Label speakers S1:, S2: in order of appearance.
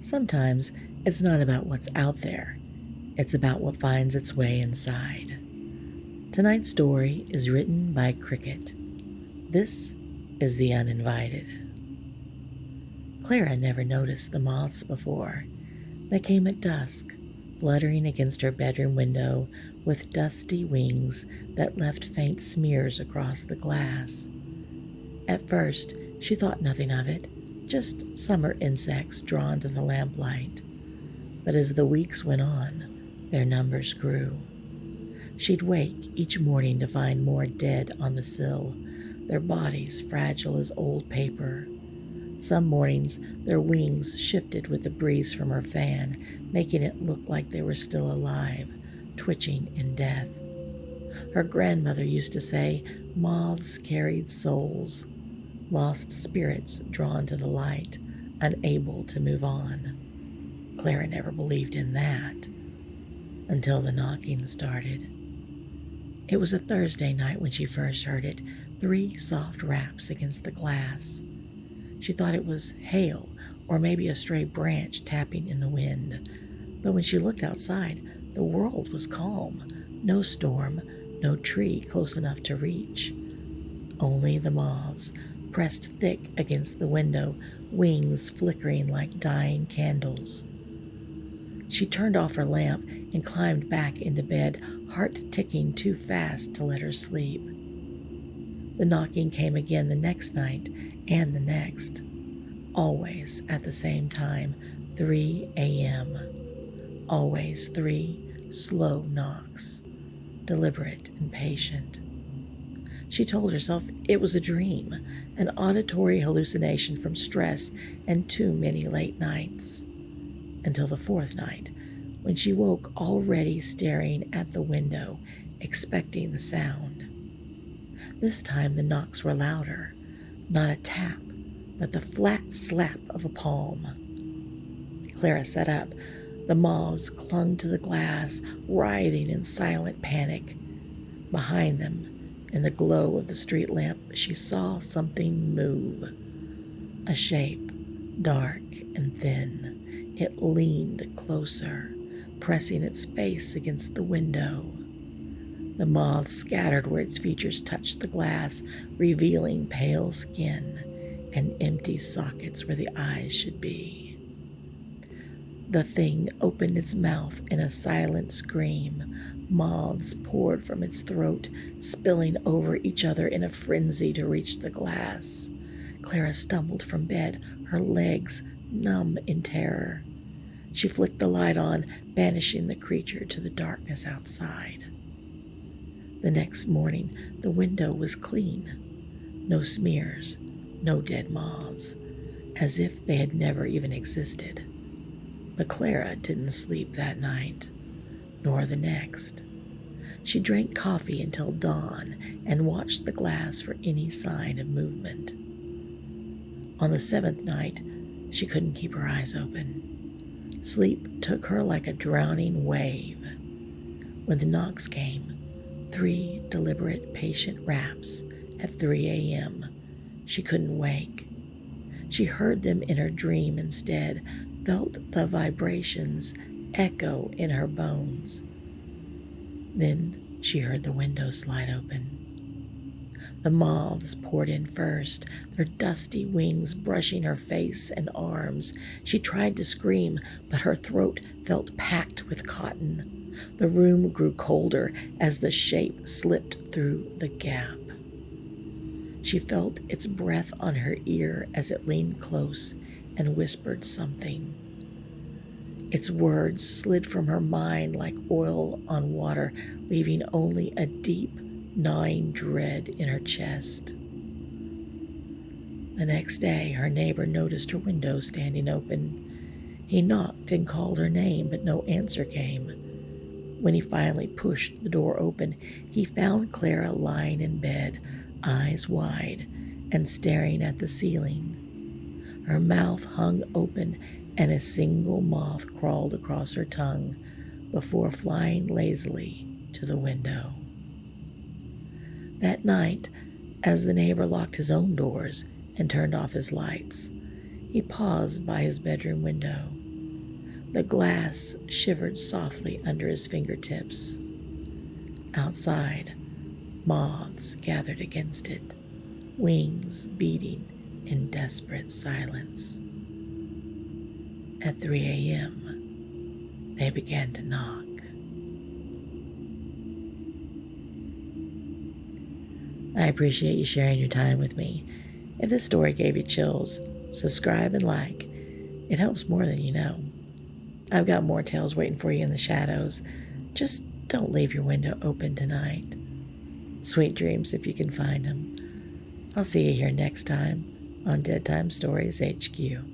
S1: Sometimes it's not about what's out there, it's about what finds its way inside. Tonight's story is written by Cricket. This is The Uninvited. Clara never noticed the moths before. They came at dusk, fluttering against her bedroom window with dusty wings that left faint smears across the glass. At first, she thought nothing of it, just summer insects drawn to the lamplight. But as the weeks went on, their numbers grew. She'd wake each morning to find more dead on the sill, their bodies fragile as old paper. Some mornings, their wings shifted with the breeze from her fan, making it look like they were still alive, twitching in death. Her grandmother used to say moths carried souls, lost spirits drawn to the light, unable to move on. Clara never believed in that until the knocking started. It was a Thursday night when she first heard it, 3 soft raps against the glass. She thought it was hail or maybe a stray branch tapping in the wind. But when she looked outside, the world was calm. No storm, no tree close enough to reach. Only the moths, pressed thick against the window, wings flickering like dying candles. She turned off her lamp and climbed back into bed, heart ticking too fast to let her sleep. The knocking came again the next night and the next, always at the same time, 3 a.m. Always 3 slow knocks, deliberate and patient. She told herself it was a dream, an auditory hallucination from stress and too many late nights. Until the 4th night, when she woke already staring at the window, expecting the sound. This time the knocks were louder, not a tap, but the flat slap of a palm. Clara sat up. The moths clung to the glass, writhing in silent panic. Behind them, in the glow of the street lamp, she saw something move. A shape, dark and thin. It leaned closer, pressing its face against the window. The moths scattered where its features touched the glass, revealing pale skin and empty sockets where the eyes should be. The thing opened its mouth in a silent scream. Moths poured from its throat, spilling over each other in a frenzy to reach the glass. Clara stumbled from bed, her legs numb in terror. She flicked the light on, banishing the creature to the darkness outside. The next morning, the window was clean. No smears, no dead moths, as if they had never even existed. But Clara didn't sleep that night, nor the next. She drank coffee until dawn and watched the glass for any sign of movement. On the 7th night, she couldn't keep her eyes open. Sleep took her like a drowning wave. When the knocks came, 3 deliberate, patient raps at 3 a.m., she couldn't wake. She heard them in her dream instead, felt the vibrations echo in her bones. Then she heard the window slide open. The moths poured in first, their dusty wings brushing her face and arms. She tried to scream, but her throat felt packed with cotton. The room grew colder as the shape slipped through the gap. She felt its breath on her ear as it leaned close and whispered something. Its words slid from her mind like oil on water, leaving only a deep, gnawing dread in her chest. The next day, her neighbor noticed her window standing open. He knocked and called her name, but no answer came. When he finally pushed the door open, he found Clara lying in bed, eyes wide and staring at the ceiling. Her mouth hung open and a single moth crawled across her tongue before flying lazily to the window. That night, as the neighbor locked his own doors and turned off his lights, he paused by his bedroom window. The glass shivered softly under his fingertips. Outside, moths gathered against it, wings beating in desperate silence. At 3 a.m., they began to knock. I appreciate you sharing your time with me. If this story gave you chills, subscribe and like. It helps more than you know. I've got more tales waiting for you in the shadows. Just don't leave your window open tonight. Sweet dreams if you can find them. I'll see you here next time on Dead Time Stories HQ.